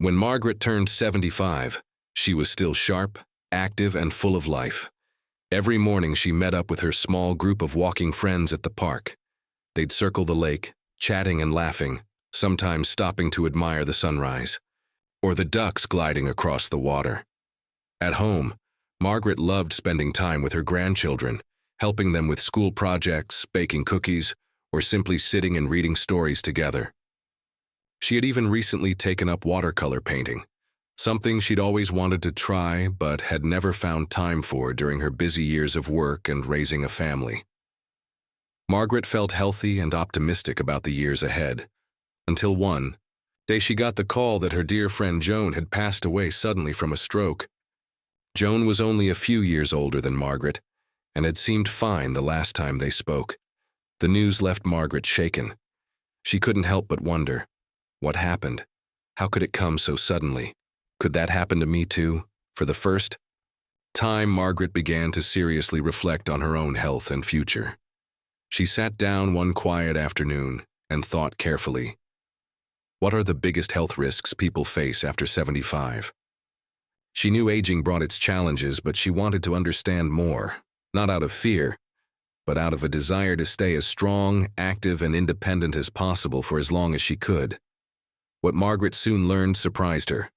When Margaret turned 75, she was still sharp, active, and full of life. Every morning she met up with her small group of walking friends at the park. They'd circle the lake, chatting and laughing, sometimes stopping to admire the sunrise, or the ducks gliding across the water. At home, Margaret loved spending time with her grandchildren, helping them with school projects, baking cookies, or simply sitting and reading stories together. She had even recently taken up watercolor painting, something she'd always wanted to try but had never found time for during her busy years of work and raising a family. Margaret felt healthy and optimistic about the years ahead, until one day she got the call that her dear friend Joan had passed away suddenly from a stroke. Joan was only a few years older than Margaret, and had seemed fine the last time they spoke. The news left Margaret shaken. She couldn't help but wonder, what happened? How could it come so suddenly? Could that happen to me too? For the first time, Margaret began to seriously reflect on her own health and future. She sat down one quiet afternoon and thought carefully. What are the biggest health risks people face after 75? She knew aging brought its challenges, but she wanted to understand more, not out of fear, but out of a desire to stay as strong, active, and independent as possible for as long as she could. What Margaret soon learned surprised her.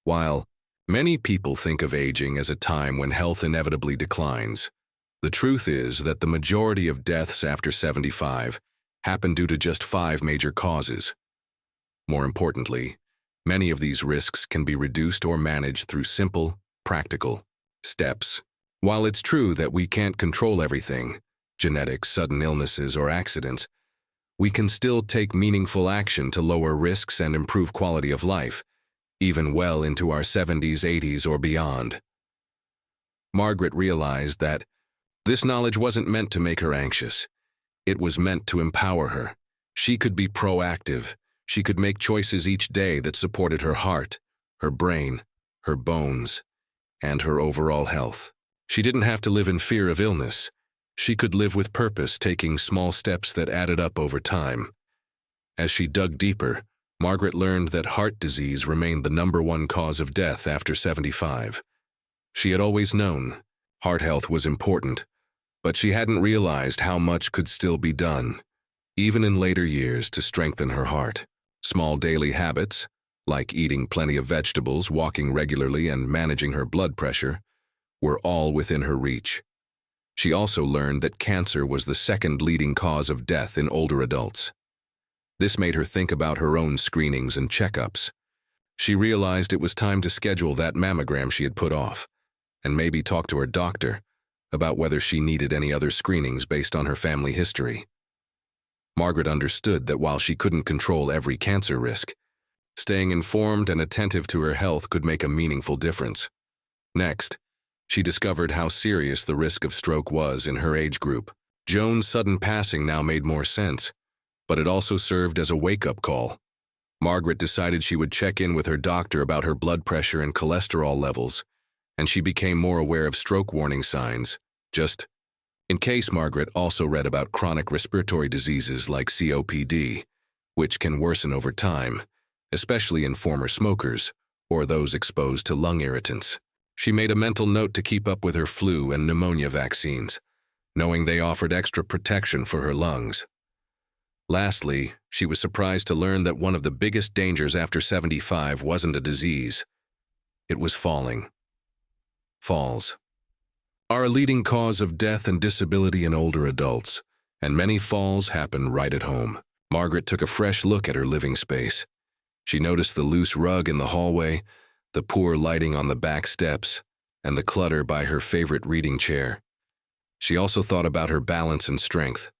While many people think of aging as a time when health inevitably declines, the truth is that the majority of deaths after 75 happen due to just 5 major causes. More importantly, many of these risks can be reduced or managed through simple, practical steps. While it's true that we can't control everything, genetics, sudden illnesses, or accidents, we can still take meaningful action to lower risks and improve quality of life, even well into our 70s, 80s, or beyond. Margaret realized that this knowledge wasn't meant to make her anxious. It was meant to empower her. She could be proactive. She could make choices each day that supported her heart, her brain, her bones, and her overall health. She didn't have to live in fear of illness. She could live with purpose, taking small steps that added up over time. As she dug deeper, Margaret learned that heart disease remained the #1 cause of death after 75. She had always known heart health was important, but she hadn't realized how much could still be done, even in later years, to strengthen her heart. Small daily habits, like eating plenty of vegetables, walking regularly, and managing her blood pressure, were all within her reach. She also learned that cancer was the second leading cause of death in older adults. This made her think about her own screenings and checkups. She realized it was time to schedule that mammogram she had put off, and maybe talk to her doctor about whether she needed any other screenings based on her family history. Margaret understood that while she couldn't control every cancer risk, staying informed and attentive to her health could make a meaningful difference. Next, she discovered how serious the risk of stroke was in her age group. Joan's sudden passing now made more sense, but it also served as a wake-up call. Margaret decided she would check in with her doctor about her blood pressure and cholesterol levels, and she became more aware of stroke warning signs, just in case. Margaret also read about chronic respiratory diseases like COPD, which can worsen over time, especially in former smokers or those exposed to lung irritants. She made a mental note to keep up with her flu and pneumonia vaccines, knowing they offered extra protection for her lungs. Lastly, she was surprised to learn that one of the biggest dangers after 75 wasn't a disease. It was falling. Falls are a leading cause of death and disability in older adults, and many falls happen right at home. Margaret took a fresh look at her living space. She noticed the loose rug in the hallway, the poor lighting on the back steps, and the clutter by her favorite reading chair. She also thought about her balance and strength.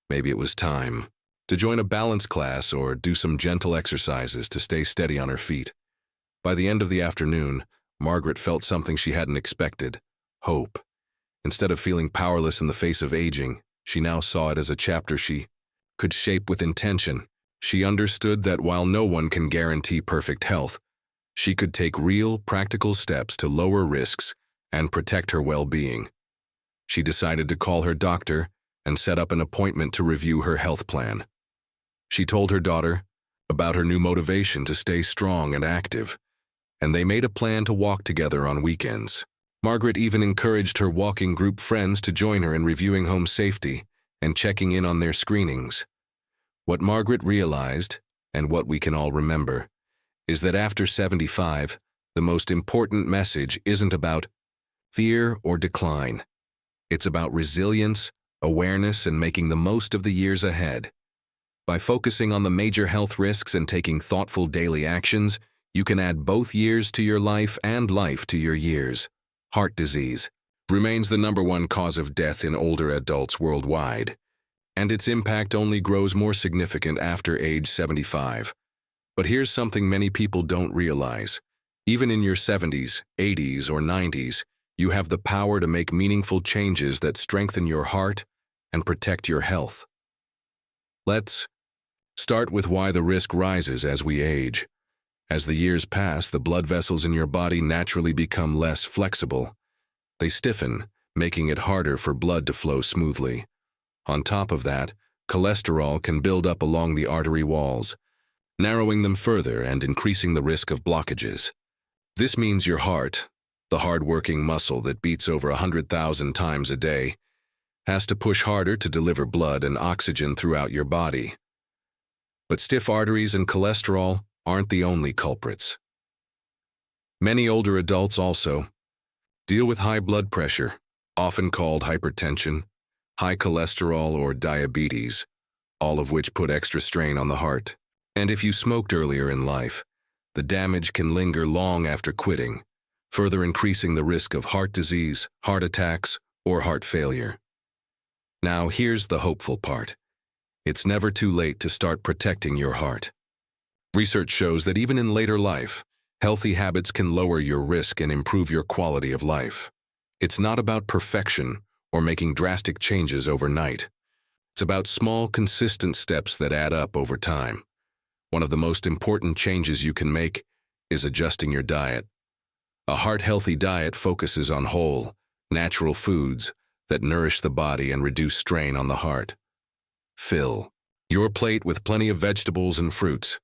Maybe it was time to join a balance class or do some gentle exercises to stay steady on her feet. By the end of the afternoon, Margaret felt something she hadn't expected: hope. Instead of feeling powerless in the face of aging, she now saw it as a chapter she could shape with intention. She understood that while no one can guarantee perfect health, she could take real, practical steps to lower risks and protect her well-being. She decided to call her doctor and set up an appointment to review her health plan. She told her daughter, about her new motivation to stay strong and active, and they made a plan to walk together on weekends. Margaret even encouraged her walking group friends to join her in reviewing home safety and checking in on their screenings. What Margaret realized, and what we can all remember, is that after 75, the most important message isn't about fear or decline. It's about resilience, awareness, and making the most of the years ahead. By focusing on the major health risks and taking thoughtful daily actions, you can add both years to your life and life to your years. Heart disease remains the #1 cause of death in older adults worldwide, and its impact only grows more significant after age 75. But here's something many people don't realize. Even in your 70s, 80s, or 90s, you have the power to make meaningful changes that strengthen your heart and protect your health. Let's start with why the risk rises as we age. As the years pass, the blood vessels in your body naturally become less flexible. They stiffen, making it harder for blood to flow smoothly. On top of that, cholesterol can build up along the artery walls, narrowing them further and increasing the risk of blockages. This means your heart, the hard-working muscle that beats over 100,000 times a day, has to push harder to deliver blood and oxygen throughout your body. But stiff arteries and cholesterol aren't the only culprits. Many older adults also deal with high blood pressure, often called hypertension, high cholesterol, or diabetes, all of which put extra strain on the heart. And if you smoked earlier in life, the damage can linger long after quitting, further increasing the risk of heart disease, heart attacks, or heart failure. Now here's the hopeful part. It's never too late to start protecting your heart. Research shows that even in later life, healthy habits can lower your risk and improve your quality of life. It's not about perfection or making drastic changes overnight. It's about small, consistent steps that add up over time. One of the most important changes you can make is adjusting your diet. A heart-healthy diet focuses on whole, natural foods that nourish the body and reduce strain on the heart. Fill your plate with plenty of vegetables and fruits.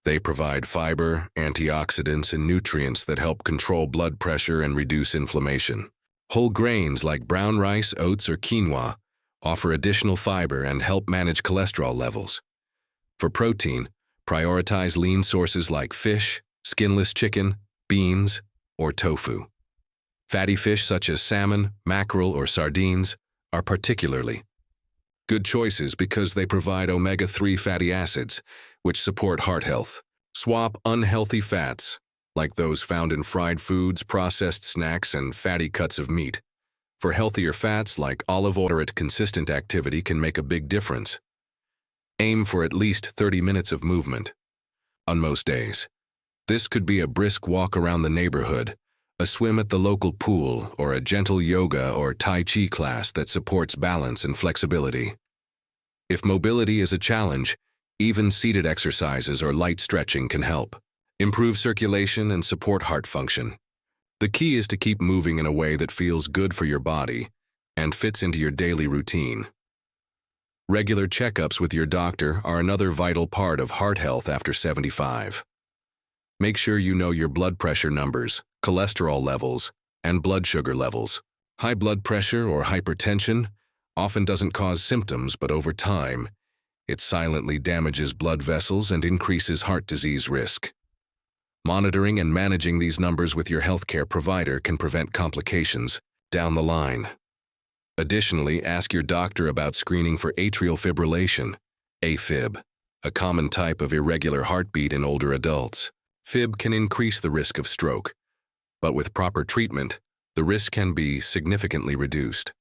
They provide fiber, antioxidants, and nutrients that help control blood pressure and reduce inflammation. Whole grains like brown rice, oats, or quinoa offer additional fiber and help manage cholesterol levels. For protein, prioritize lean sources like fish, skinless chicken, beans, or tofu. Fatty fish such as salmon, mackerel, or sardines are particularly good choices because they provide omega-3 fatty acids, which support heart health. Swap unhealthy fats, like those found in fried foods, processed snacks, and fatty cuts of meat, for healthier fats like olive oil. Moderate, consistent activity can make a big difference. Aim for at least 30 minutes of movement on most days. This could be a brisk walk around the neighborhood, a swim at the local pool, or a gentle yoga or Tai Chi class that supports balance and flexibility. If mobility is a challenge, even seated exercises or light stretching can help improve circulation and support heart function. The key is to keep moving in a way that feels good for your body and fits into your daily routine. Regular checkups with your doctor are another vital part of heart health after 75. Make sure you know your blood pressure numbers, cholesterol levels, and blood sugar levels. High blood pressure or hypertension often doesn't cause symptoms, but over time, it silently damages blood vessels and increases heart disease risk. Monitoring and managing these numbers with your healthcare provider can prevent complications down the line. Additionally, ask your doctor about screening for atrial fibrillation, AFib, a common type of irregular heartbeat in older adults. Fib can increase the risk of stroke, but with proper treatment, the risk can be significantly reduced.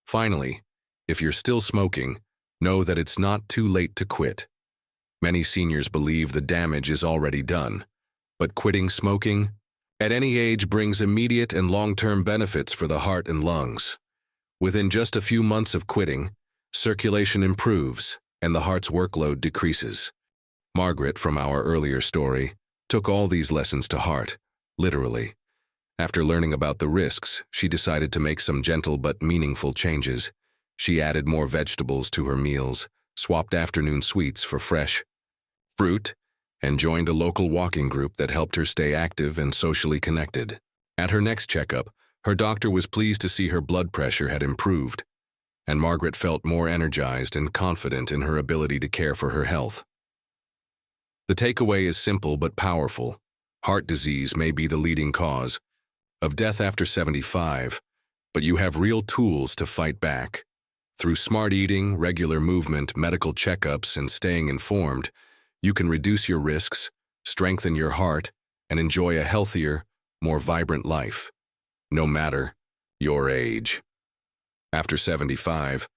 Finally, if you're still smoking, know that it's not too late to quit. Many seniors believe the damage is already done, but quitting smoking at any age brings immediate and long-term benefits for the heart and lungs. Within just a few months of quitting, circulation improves and the heart's workload decreases. Margaret, from our earlier story, took all these lessons to heart, literally. After learning about the risks, she decided to make some gentle but meaningful changes. She added more vegetables to her meals, swapped afternoon sweets for fresh fruit, and joined a local walking group that helped her stay active and socially connected. At her next checkup, her doctor was pleased to see her blood pressure had improved, and Margaret felt more energized and confident in her ability to care for her health. The takeaway is simple but powerful. Heart disease may be the leading cause of death after 75, but you have real tools to fight back. Through smart eating, regular movement, medical checkups, and staying informed, you can reduce your risks, strengthen your heart, and enjoy a healthier, more vibrant life, no matter your age. After 75,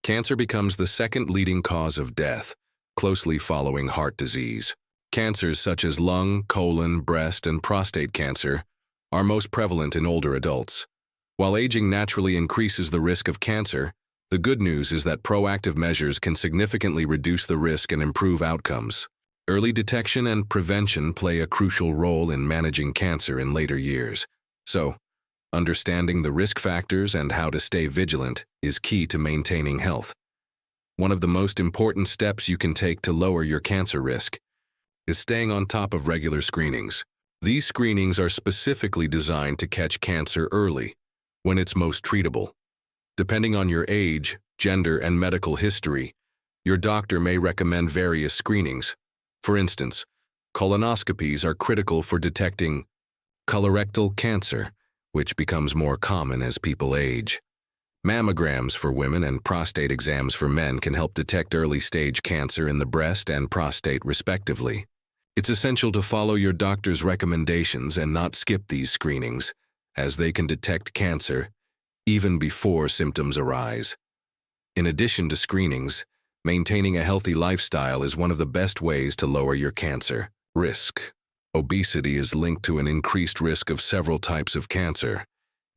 cancer becomes the second leading cause of death, closely following heart disease. Cancers such as lung, colon, breast, and prostate cancer are most prevalent in older adults. While aging naturally increases the risk of cancer, the good news is that proactive measures can significantly reduce the risk and improve outcomes. Early detection and prevention play a crucial role in managing cancer in later years. So, understanding the risk factors and how to stay vigilant is key to maintaining health. One of the most important steps you can take to lower your cancer risk is staying on top of regular screenings. These screenings are specifically designed to catch cancer early, when it's most treatable. Depending on your age, gender, and medical history, your doctor may recommend various screenings. For instance, colonoscopies are critical for detecting colorectal cancer, which becomes more common as people age. Mammograms for women and prostate exams for men can help detect early-stage cancer in the breast and prostate, respectively. It's essential to follow your doctor's recommendations and not skip these screenings, as they can detect cancer even before symptoms arise. In addition to screenings, maintaining a healthy lifestyle is one of the best ways to lower your cancer risk. Obesity is linked to an increased risk of several types of cancer,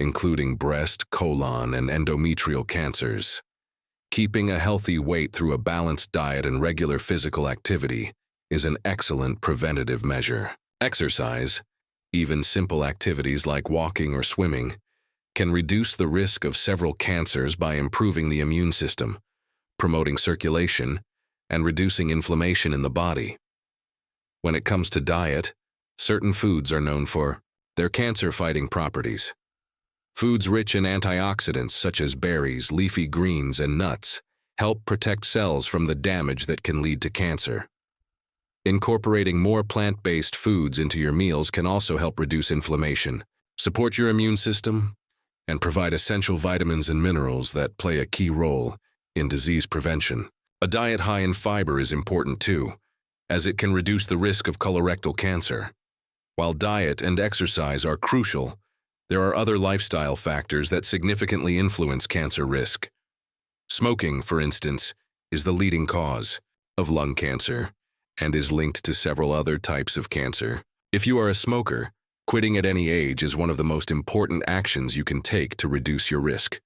including breast, colon, and endometrial cancers. Keeping a healthy weight through a balanced diet and regular physical activity is an excellent preventative measure. Exercise, even simple activities like walking or swimming, can reduce the risk of several cancers by improving the immune system, promoting circulation, and reducing inflammation in the body. When it comes to diet, certain foods are known for their cancer-fighting properties. Foods rich in antioxidants such as berries, leafy greens, and nuts help protect cells from the damage that can lead to cancer. Incorporating more plant-based foods into your meals can also help reduce inflammation, support your immune system, and provide essential vitamins and minerals that play a key role in disease prevention. A diet high in fiber is important too, as it can reduce the risk of colorectal cancer. While diet and exercise are crucial, there are other lifestyle factors that significantly influence cancer risk. Smoking, for instance, is the leading cause of lung cancer and is linked to several other types of cancer. If you are a smoker, quitting at any age is one of the most important actions you can take to reduce your risk.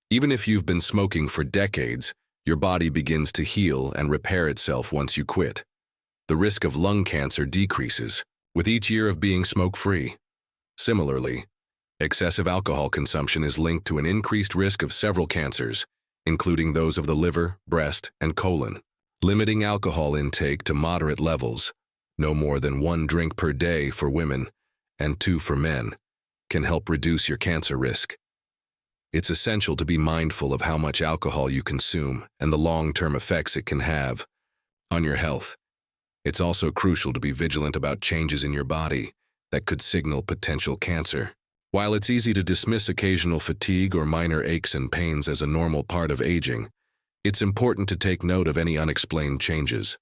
Even if you've been smoking for decades, your body begins to heal and repair itself once you quit. The risk of lung cancer decreases with each year of being smoke-free. Similarly, excessive alcohol consumption is linked to an increased risk of several cancers, including those of the liver, breast, and colon. Limiting alcohol intake to moderate levels, no more than 1 drink per day for women and 2 for men, can help reduce your cancer risk. It's essential to be mindful of how much alcohol you consume and the long-term effects it can have on your health. It's also crucial to be vigilant about changes in your body that could signal potential cancer. While it's easy to dismiss occasional fatigue or minor aches and pains as a normal part of aging, it's important to take note of any unexplained changes.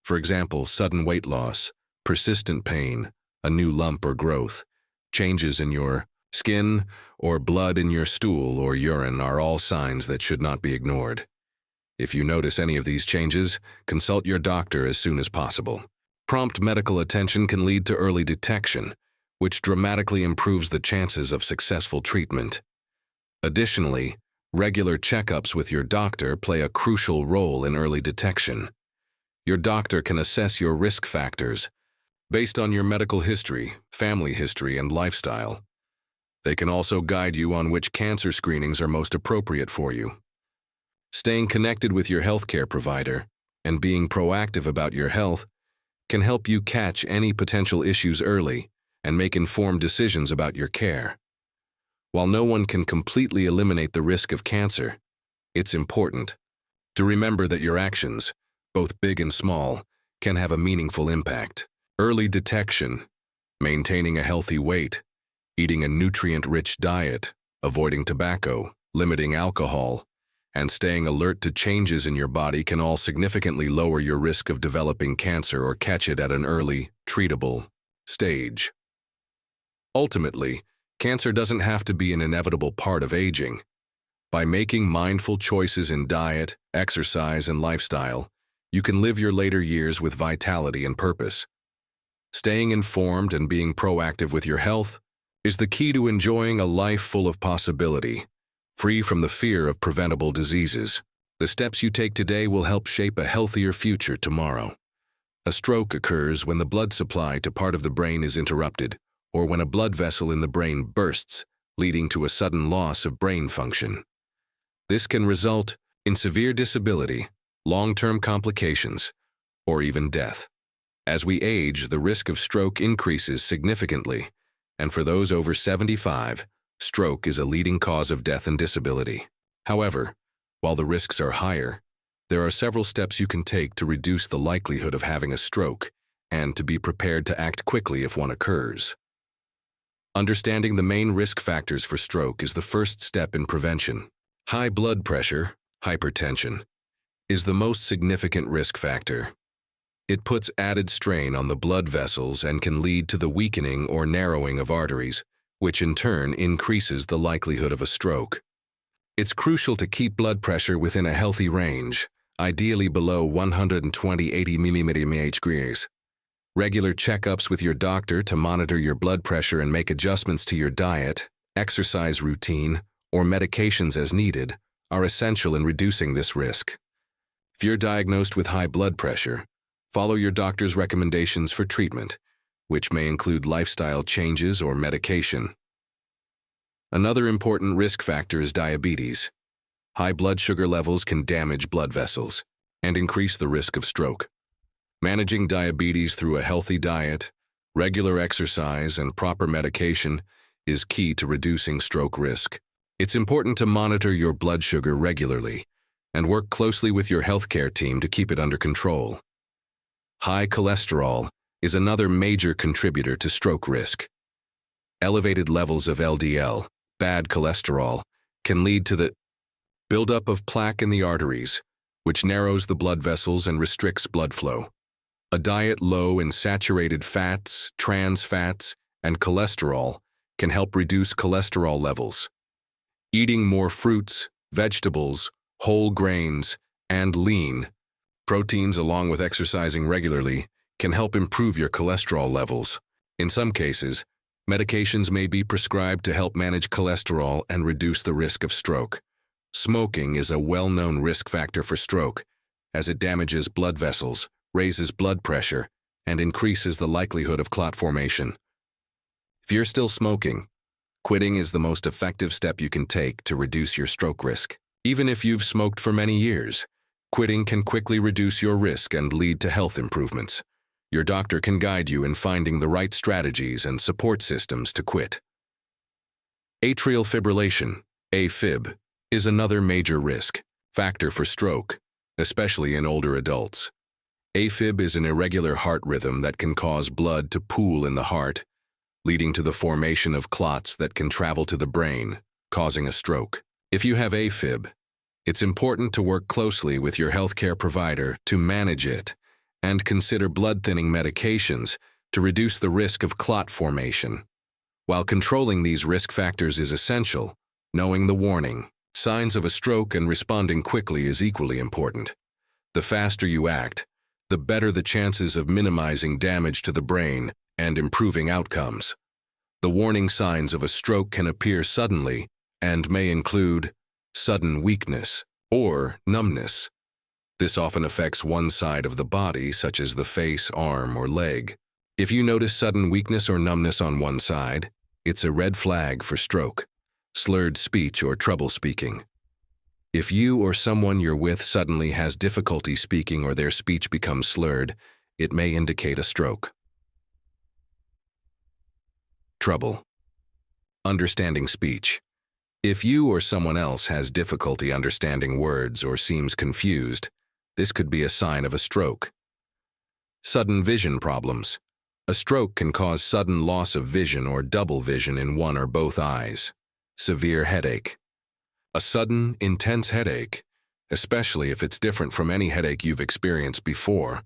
For example, sudden weight loss, persistent pain, a new lump or growth, changes in your skin, or blood in your stool or urine are all signs that should not be ignored. If you notice any of these changes, consult your doctor as soon as possible. Prompt medical attention can lead to early detection, which dramatically improves the chances of successful treatment. Additionally, regular checkups with your doctor play a crucial role in early detection. Your doctor can assess your risk factors based on your medical history, family history, and lifestyle. They can also guide you on which cancer screenings are most appropriate for you. Staying connected with your healthcare provider and being proactive about your health can help you catch any potential issues early and make informed decisions about your care. While no one can completely eliminate the risk of cancer, it's important to remember that your actions, both big and small, can have a meaningful impact. Early detection, maintaining a healthy weight, eating a nutrient-rich diet, avoiding tobacco, limiting alcohol, and staying alert to changes in your body can all significantly lower your risk of developing cancer or catch it at an early, treatable stage. Ultimately, cancer doesn't have to be an inevitable part of aging. By making mindful choices in diet, exercise, and lifestyle, you can live your later years with vitality and purpose. Staying informed and being proactive with your health is the key to enjoying a life full of possibility, free from the fear of preventable diseases. The steps you take today will help shape a healthier future tomorrow. A stroke occurs when the blood supply to part of the brain is interrupted, or when a blood vessel in the brain bursts, leading to a sudden loss of brain function. This can result in severe disability, long-term complications, or even death. As we age, the risk of stroke increases significantly, and for those over 75, stroke is a leading cause of death and disability. However, while the risks are higher, there are several steps you can take to reduce the likelihood of having a stroke and to be prepared to act quickly if one occurs. Understanding the main risk factors for stroke is the first step in prevention. High blood pressure, hypertension, is the most significant risk factor. It puts added strain on the blood vessels and can lead to the weakening or narrowing of arteries, which in turn increases the likelihood of a stroke. It's crucial to keep blood pressure within a healthy range, ideally below 120/80 mmHg. Regular checkups with your doctor to monitor your blood pressure and make adjustments to your diet, exercise routine, or medications as needed are essential in reducing this risk. If you're diagnosed with high blood pressure, follow your doctor's recommendations for treatment, which may include lifestyle changes or medication. Another important risk factor is diabetes. High blood sugar levels can damage blood vessels and increase the risk of stroke. Managing diabetes through a healthy diet, regular exercise, and proper medication is key to reducing stroke risk. It's important to monitor your blood sugar regularly and work closely with your healthcare team to keep it under control. High cholesterol is another major contributor to stroke risk. Elevated levels of LDL, bad cholesterol, can lead to the buildup of plaque in the arteries, which narrows the blood vessels and restricts blood flow. A diet low in saturated fats, trans fats, and cholesterol can help reduce cholesterol levels. Eating more fruits, vegetables, whole grains, and lean proteins along with exercising regularly can help improve your cholesterol levels. In some cases, medications may be prescribed to help manage cholesterol and reduce the risk of stroke. Smoking is a well-known risk factor for stroke, as it damages blood vessels, raises blood pressure, and increases the likelihood of clot formation. If you're still smoking, quitting is the most effective step you can take to reduce your stroke risk. Even if you've smoked for many years, quitting can quickly reduce your risk and lead to health improvements. Your doctor can guide you in finding the right strategies and support systems to quit. Atrial fibrillation, AFib, is another major risk factor for stroke, especially in older adults. AFib is an irregular heart rhythm that can cause blood to pool in the heart, leading to the formation of clots that can travel to the brain, causing a stroke. If you have AFib, it's important to work closely with your healthcare provider to manage it and consider blood-thinning medications to reduce the risk of clot formation. While controlling these risk factors is essential, knowing the warning, signs of a stroke and responding quickly is equally important. The faster you act, the better the chances of minimizing damage to the brain and improving outcomes. The warning signs of a stroke can appear suddenly and may include sudden weakness or numbness. This often affects one side of the body, such as the face, arm, or leg. If you notice sudden weakness or numbness on one side, it's a red flag for stroke, slurred speech, or trouble speaking. If you or someone you're with suddenly has difficulty speaking or their speech becomes slurred, it may indicate a stroke. Trouble. Understanding speech. If you or someone else has difficulty understanding words or seems confused, this could be a sign of a stroke. Sudden vision problems. A stroke can cause sudden loss of vision or double vision in one or both eyes. Severe headache. A sudden, intense headache, especially if it's different from any headache you've experienced before,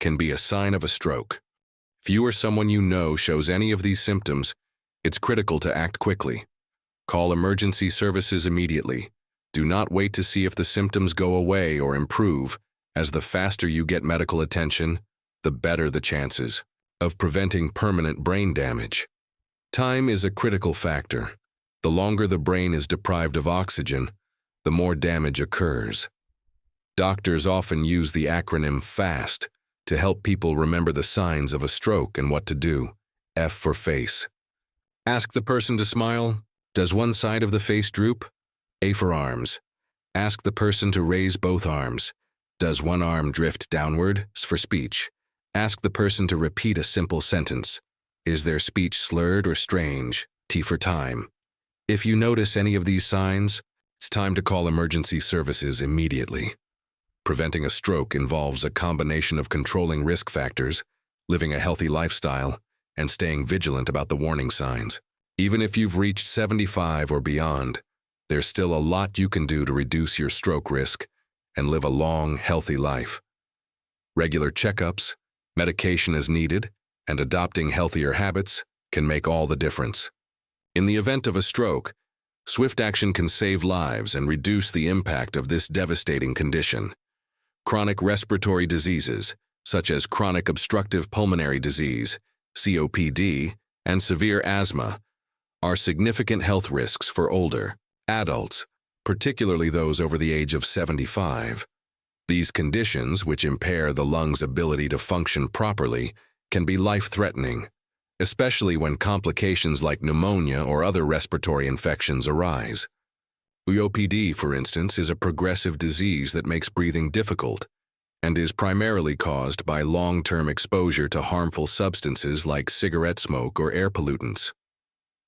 can be a sign of a stroke. If you or someone you know shows any of these symptoms, it's critical to act quickly. Call emergency services immediately. Do not wait to see if the symptoms go away or improve, as the faster you get medical attention, the better the chances of preventing permanent brain damage. Time is a critical factor. The longer the brain is deprived of oxygen, the more damage occurs. Doctors often use the acronym FAST to help people remember the signs of a stroke and what to do. F for face. Ask the person to smile. Does one side of the face droop? A for arms. Ask the person to raise both arms. Does one arm drift downward? S for speech. Ask the person to repeat a simple sentence. Is their speech slurred or strange? T for time. If you notice any of these signs, it's time to call emergency services immediately. Preventing a stroke involves a combination of controlling risk factors, living a healthy lifestyle, and staying vigilant about the warning signs. Even if you've reached 75 or beyond, there's still a lot you can do to reduce your stroke risk and live a long, healthy life. Regular checkups, medication as needed, and adopting healthier habits can make all the difference. In the event of a stroke, swift action can save lives and reduce the impact of this devastating condition. Chronic respiratory diseases, such as chronic obstructive pulmonary disease, COPD, and severe asthma, are significant health risks for older adults, particularly those over the age of 75. These conditions, which impair the lungs' ability to function properly, can be life-threatening, especially when complications like pneumonia or other respiratory infections arise. COPD, for instance, is a progressive disease that makes breathing difficult and is primarily caused by long-term exposure to harmful substances like cigarette smoke or air pollutants.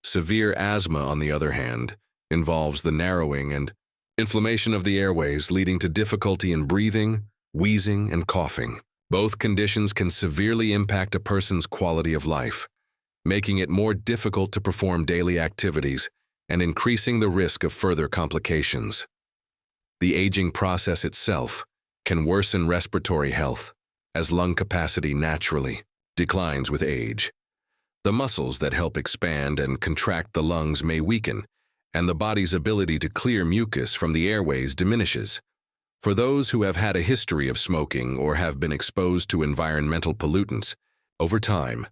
Severe asthma, on the other hand, involves the narrowing and inflammation of the airways, leading to difficulty in breathing, wheezing, and coughing. Both conditions can severely impact a person's quality of life, making it more difficult to perform daily activities and increasing the risk of further complications. The aging process itself can worsen respiratory health, as lung capacity naturally declines with age. The muscles that help expand and contract the lungs may weaken, and the body's ability to clear mucus from the airways diminishes. For those who have had a history of smoking or have been exposed to environmental pollutants, over time,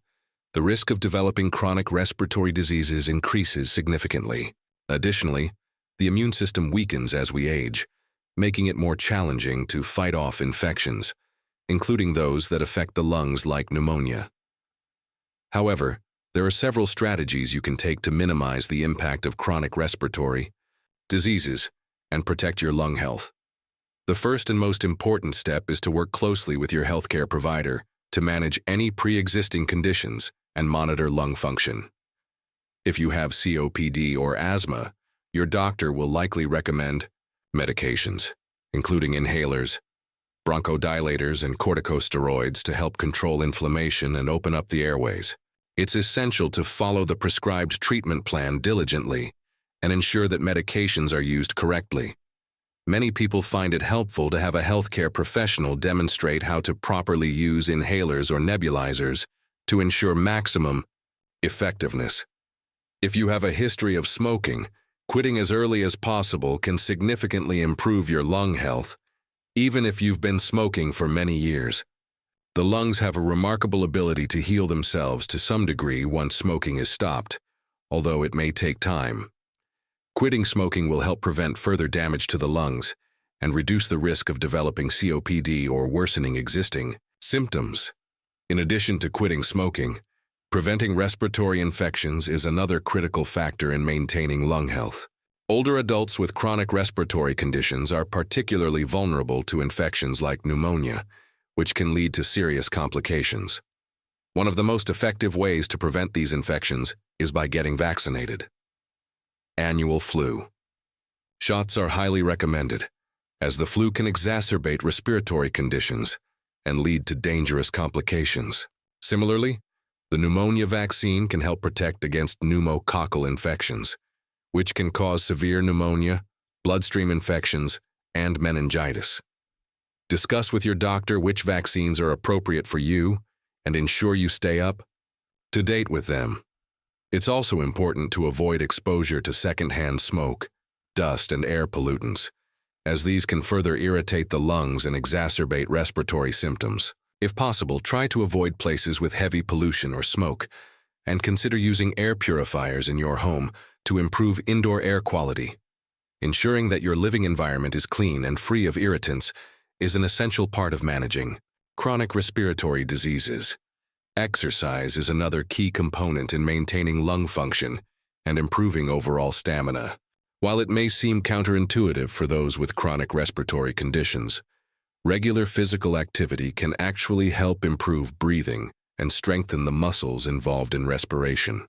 the risk of developing chronic respiratory diseases increases significantly. Additionally, the immune system weakens as we age, making it more challenging to fight off infections, including those that affect the lungs like pneumonia. However, there are several strategies you can take to minimize the impact of chronic respiratory diseases and protect your lung health. The first and most important step is to work closely with your healthcare provider to manage any pre-existing conditions and monitor lung function. If you have COPD or asthma, your doctor will likely recommend medications, including inhalers, bronchodilators, and corticosteroids to help control inflammation and open up the airways. It's essential to follow the prescribed treatment plan diligently and ensure that medications are used correctly. Many people find it helpful to have a healthcare professional demonstrate how to properly use inhalers or nebulizers to ensure maximum effectiveness. If you have a history of smoking, quitting as early as possible can significantly improve your lung health, even if you've been smoking for many years. The lungs have a remarkable ability to heal themselves to some degree once smoking is stopped, although it may take time. Quitting smoking will help prevent further damage to the lungs and reduce the risk of developing COPD or worsening existing symptoms. In addition to quitting smoking, preventing respiratory infections is another critical factor in maintaining lung health. Older adults with chronic respiratory conditions are particularly vulnerable to infections like pneumonia, which can lead to serious complications. One of the most effective ways to prevent these infections is by getting vaccinated. Annual flu. Shots are highly recommended, as the flu can exacerbate respiratory conditions and lead to dangerous complications. Similarly, the pneumonia vaccine can help protect against pneumococcal infections, which can cause severe pneumonia, bloodstream infections, and meningitis. Discuss with your doctor which vaccines are appropriate for you and ensure you stay up to date with them. It's also important to avoid exposure to secondhand smoke, dust, and air pollutants, as these can further irritate the lungs and exacerbate respiratory symptoms. If possible, try to avoid places with heavy pollution or smoke, and consider using air purifiers in your home to improve indoor air quality. Ensuring that your living environment is clean and free of irritants is an essential part of managing chronic respiratory diseases. Exercise is another key component in maintaining lung function and improving overall stamina. While it may seem counterintuitive for those with chronic respiratory conditions, regular physical activity can actually help improve breathing and strengthen the muscles involved in respiration.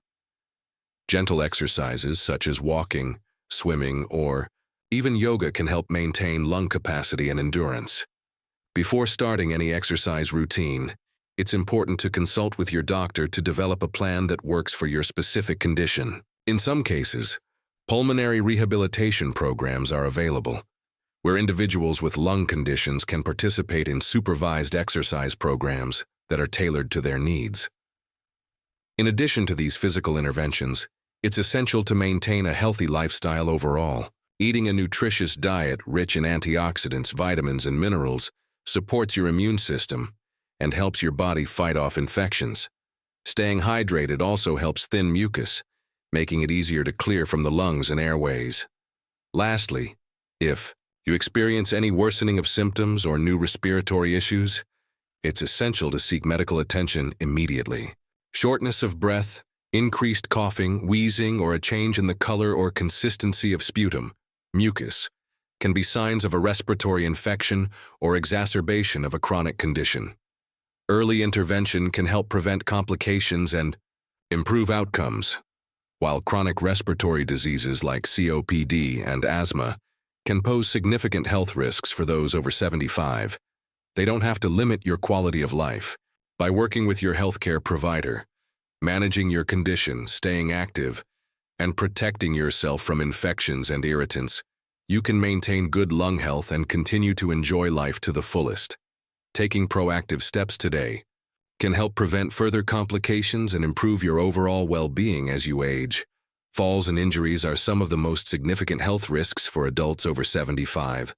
Gentle exercises such as walking, swimming, or even yoga can help maintain lung capacity and endurance. Before starting any exercise routine, it's important to consult with your doctor to develop a plan that works for your specific condition. In some cases, pulmonary rehabilitation programs are available, where individuals with lung conditions can participate in supervised exercise programs that are tailored to their needs. In addition to these physical interventions, it's essential to maintain a healthy lifestyle overall. Eating a nutritious diet rich in antioxidants, vitamins, and minerals supports your immune system and helps your body fight off infections. Staying hydrated also helps thin mucus, making it easier to clear from the lungs and airways. Lastly, if you experience any worsening of symptoms or new respiratory issues, it's essential to seek medical attention immediately. Shortness of breath, increased coughing, wheezing, or a change in the color or consistency of sputum, mucus, can be signs of a respiratory infection or exacerbation of a chronic condition. Early intervention can help prevent complications and improve outcomes. While chronic respiratory diseases like COPD and asthma can pose significant health risks for those over 75, they don't have to limit your quality of life. By working with your healthcare provider, managing your condition, staying active, and protecting yourself from infections and irritants, you can maintain good lung health and continue to enjoy life to the fullest. Taking proactive steps today can help prevent further complications and improve your overall well-being as you age. Falls and injuries are some of the most significant health risks for adults over 75,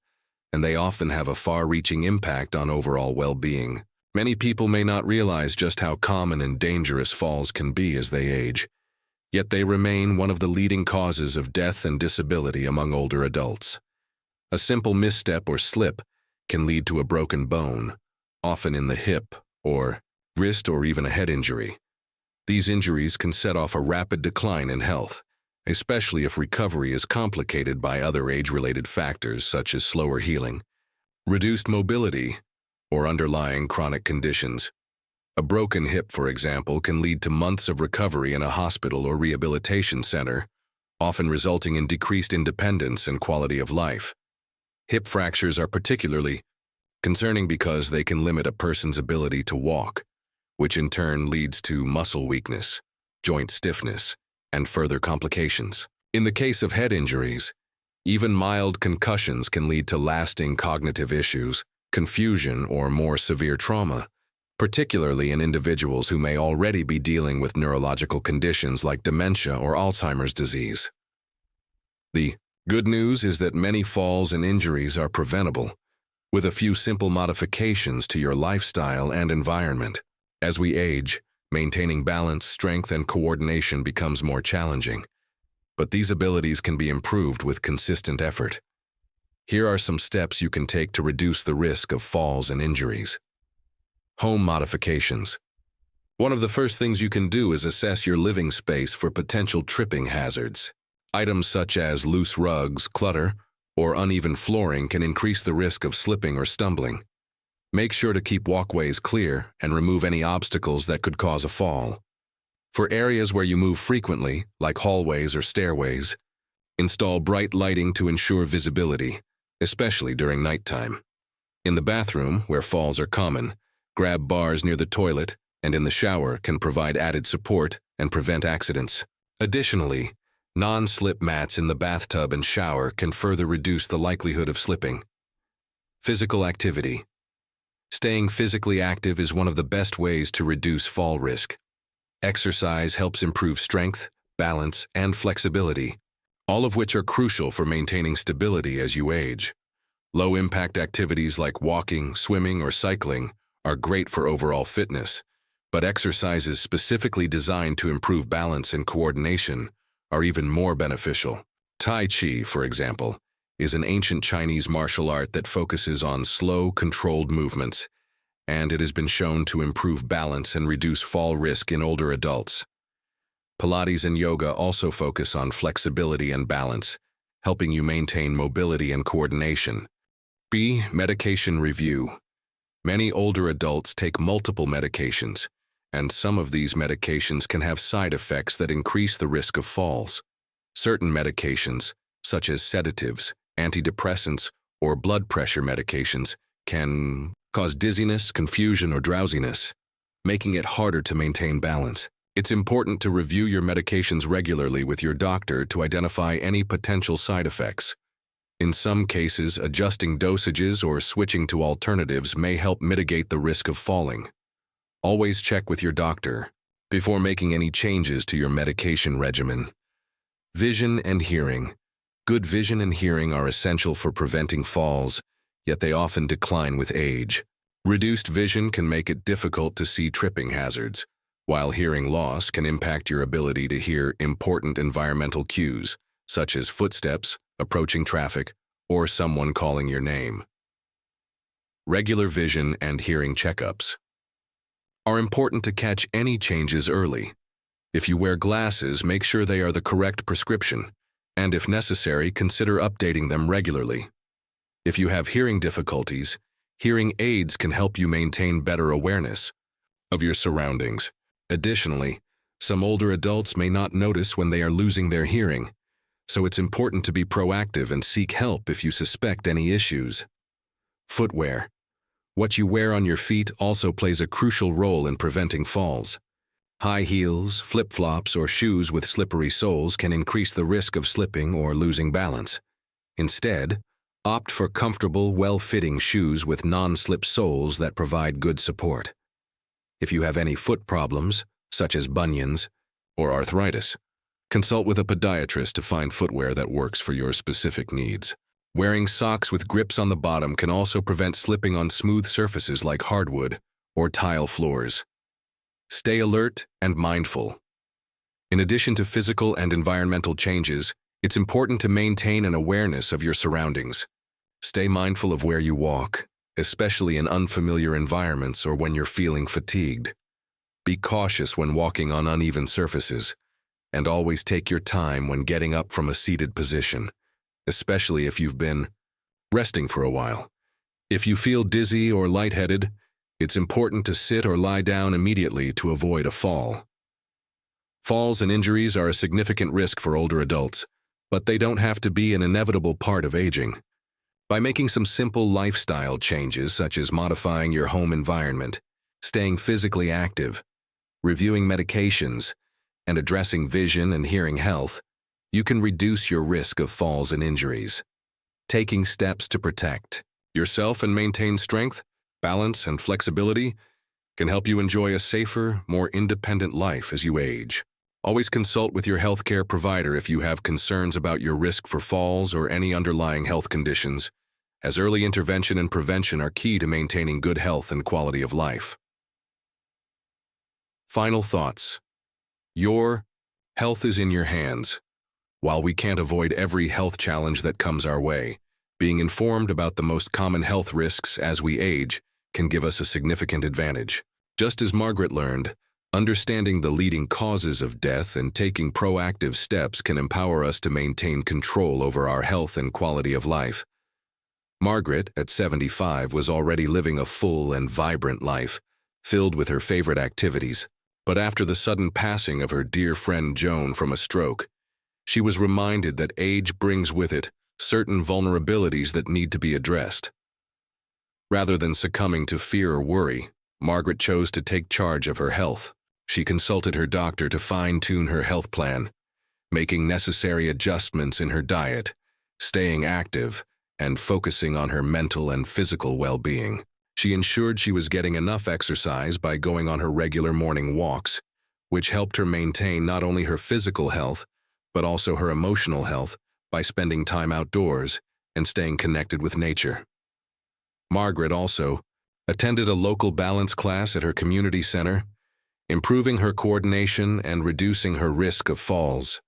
and they often have a far-reaching impact on overall well-being. Many people may not realize just how common and dangerous falls can be as they age, yet they remain one of the leading causes of death and disability among older adults. A simple misstep or slip can lead to a broken bone, often in the hip or wrist, or even a head injury. These injuries can set off a rapid decline in health, especially if recovery is complicated by other age-related factors such as slower healing, reduced mobility, or underlying chronic conditions. A broken hip, for example, can lead to months of recovery in a hospital or rehabilitation center, often resulting in decreased independence and quality of life. Hip fractures are particularly concerning because they can limit a person's ability to walk, which in turn leads to muscle weakness, joint stiffness, and further complications. In the case of head injuries, even mild concussions can lead to lasting cognitive issues, confusion, or more severe trauma, particularly in individuals who may already be dealing with neurological conditions like dementia or Alzheimer's disease. The good news is that many falls and injuries are preventable, with a few simple modifications to your lifestyle and environment. As we age, maintaining balance, strength, and coordination becomes more challenging, but these abilities can be improved with consistent effort. Here are some steps you can take to reduce the risk of falls and injuries. Home modifications. One of the first things you can do is assess your living space for potential tripping hazards. Items such as loose rugs, clutter, or uneven flooring can increase the risk of slipping or stumbling. Make sure to keep walkways clear and remove any obstacles that could cause a fall. For areas where you move frequently, like hallways or stairways, install bright lighting to ensure visibility, especially during nighttime. In the bathroom, where falls are common, grab bars near the toilet and in the shower can provide added support and prevent accidents. Additionally, non-slip mats in the bathtub and shower can further reduce the likelihood of slipping. Physical activity. Staying physically active is one of the best ways to reduce fall risk. Exercise helps improve strength, balance, and flexibility, all of which are crucial for maintaining stability as you age. Low-impact activities like walking, swimming, or cycling are great for overall fitness, but exercises specifically designed to improve balance and coordination are even more beneficial. Tai Chi, for example, is an ancient Chinese martial art that focuses on slow, controlled movements, and it has been shown to improve balance and reduce fall risk in older adults. Pilates and yoga also focus on flexibility and balance, helping you maintain mobility and coordination. B. Medication review. Many older adults take multiple medications, and some of these medications can have side effects that increase the risk of falls. Certain medications, such as sedatives, antidepressants, or blood pressure medications, can cause dizziness, confusion, or drowsiness, making it harder to maintain balance. It's important to review your medications regularly with your doctor to identify any potential side effects. In some cases, adjusting dosages or switching to alternatives may help mitigate the risk of falling. Always check with your doctor before making any changes to your medication regimen. Vision and hearing. Good vision and hearing are essential for preventing falls, yet they often decline with age. Reduced vision can make it difficult to see tripping hazards, while hearing loss can impact your ability to hear important environmental cues, such as footsteps, approaching traffic, or someone calling your name. Regular vision and hearing checkups are important to catch any changes early. If you wear glasses, make sure they are the correct prescription, and if necessary, consider updating them regularly. If you have hearing difficulties, hearing aids can help you maintain better awareness of your surroundings. Additionally, some older adults may not notice when they are losing their hearing, so it's important to be proactive and seek help if you suspect any issues. Footwear. What you wear on your feet also plays a crucial role in preventing falls. High heels, flip-flops, or shoes with slippery soles can increase the risk of slipping or losing balance. Instead, opt for comfortable, well-fitting shoes with non-slip soles that provide good support. If you have any foot problems, such as bunions or arthritis, consult with a podiatrist to find footwear that works for your specific needs. Wearing socks with grips on the bottom can also prevent slipping on smooth surfaces like hardwood or tile floors. Stay alert and mindful. In addition to physical and environmental changes, it's important to maintain an awareness of your surroundings. Stay mindful of where you walk, especially in unfamiliar environments or when you're feeling fatigued. Be cautious when walking on uneven surfaces, and always take your time when getting up from a seated position, especially if you've been resting for a while. If you feel dizzy or lightheaded, it's important to sit or lie down immediately to avoid a fall. Falls and injuries are a significant risk for older adults, but they don't have to be an inevitable part of aging. By making some simple lifestyle changes such as modifying your home environment, staying physically active, reviewing medications, and addressing vision and hearing health, you can reduce your risk of falls and injuries. Taking steps to protect yourself and maintain strength, balance, and flexibility can help you enjoy a safer, more independent life as you age. Always consult with your healthcare provider if you have concerns about your risk for falls or any underlying health conditions, as early intervention and prevention are key to maintaining good health and quality of life. Final thoughts. Your health is in your hands. While we can't avoid every health challenge that comes our way, being informed about the most common health risks as we age can give us a significant advantage. Just as Margaret learned, understanding the leading causes of death and taking proactive steps can empower us to maintain control over our health and quality of life. Margaret, at 75, was already living a full and vibrant life, filled with her favorite activities. But after the sudden passing of her dear friend Joan from a stroke, she was reminded that age brings with it certain vulnerabilities that need to be addressed. Rather than succumbing to fear or worry, Margaret chose to take charge of her health. She consulted her doctor to fine-tune her health plan, making necessary adjustments in her diet, staying active, and focusing on her mental and physical well-being. She ensured she was getting enough exercise by going on her regular morning walks, which helped her maintain not only her physical health, but also her emotional health by spending time outdoors and staying connected with nature. Margaret also attended a local balance class at her community center, improving her coordination and reducing her risk of falls,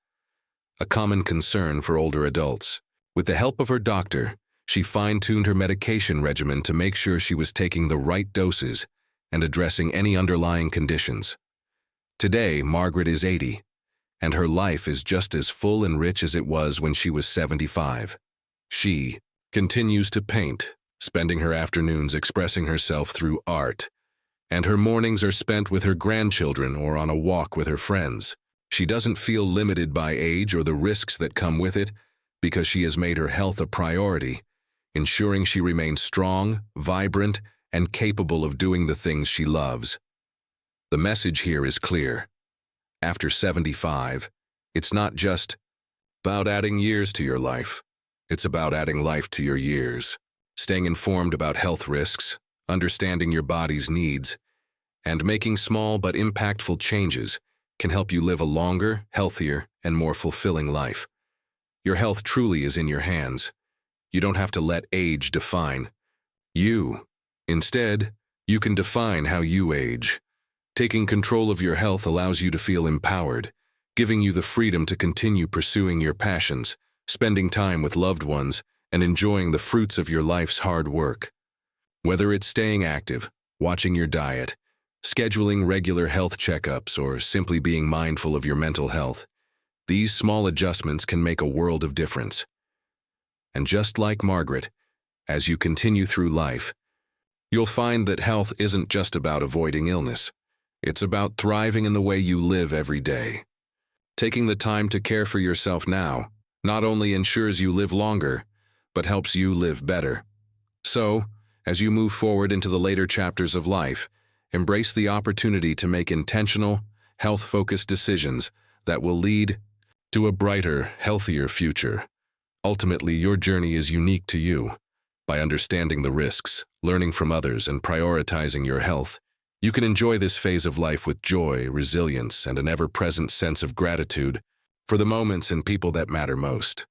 a common concern for older adults. With the help of her doctor, she fine-tuned her medication regimen to make sure she was taking the right doses and addressing any underlying conditions. Today, Margaret is 80, and her life is just as full and rich as it was when she was 75. She continues to paint, spending her afternoons expressing herself through art, and her mornings are spent with her grandchildren or on a walk with her friends. She doesn't feel limited by age or the risks that come with it because she has made her health a priority, ensuring she remains strong, vibrant, and capable of doing the things she loves. The message here is clear. After 75, it's not just about adding years to your life. It's about adding life to your years, staying informed about health risks, understanding your body's needs, and making small but impactful changes can help you live a longer, healthier, and more fulfilling life. Your health truly is in your hands. You don't have to let age define you. Instead, you can define how you age. Taking control of your health allows you to feel empowered, giving you the freedom to continue pursuing your passions, spending time with loved ones, and enjoying the fruits of your life's hard work. Whether it's staying active, watching your diet, scheduling regular health checkups, or simply being mindful of your mental health, these small adjustments can make a world of difference. And just like Margaret, as you continue through life, you'll find that health isn't just about avoiding illness. It's about thriving in the way you live every day. Taking the time to care for yourself now not only ensures you live longer, but helps you live better. So, as you move forward into the later chapters of life, embrace the opportunity to make intentional, health-focused decisions that will lead to a brighter, healthier future. Ultimately, your journey is unique to you. By understanding the risks, learning from others, and prioritizing your health, you can enjoy this phase of life with joy, resilience, and an ever-present sense of gratitude for the moments and people that matter most.